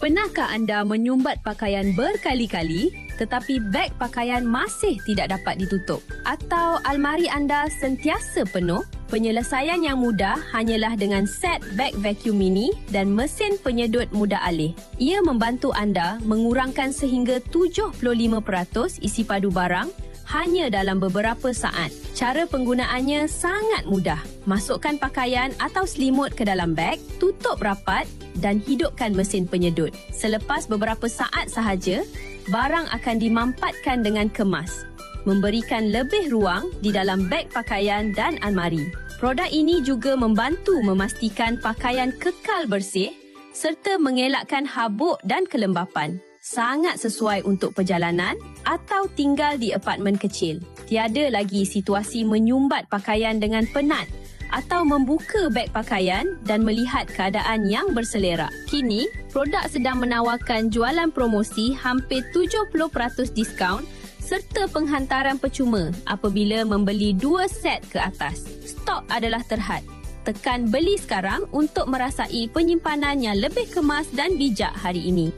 Pernahkah anda menyumbat pakaian berkali-kali tetapi beg pakaian masih tidak dapat ditutup? Atau almari anda sentiasa penuh? Penyelesaian yang mudah hanyalah dengan set beg vacuum mini dan mesin penyedut mudah alih. Ia membantu anda mengurangkan sehingga 75% isi padu barang hanya dalam beberapa saat. Cara penggunaannya sangat mudah. Masukkan pakaian atau selimut ke dalam beg, tutup rapat dan hidupkan mesin penyedut. Selepas beberapa saat sahaja, barang akan dimampatkan dengan kemas, memberikan lebih ruang di dalam beg pakaian dan almari. Produk ini juga membantu memastikan pakaian kekal bersih serta mengelakkan habuk dan kelembapan. Sangat sesuai untuk perjalanan atau tinggal di apartmen kecil. Tiada lagi situasi menyumbat pakaian dengan penat atau membuka beg pakaian dan melihat keadaan yang berselerak. Kini, produk sedang menawarkan jualan promosi hampir 70% diskaun serta penghantaran percuma apabila membeli 2 set ke atas. Stok adalah terhad. Tekan beli sekarang untuk merasai penyimpanan yang lebih kemas dan bijak hari ini.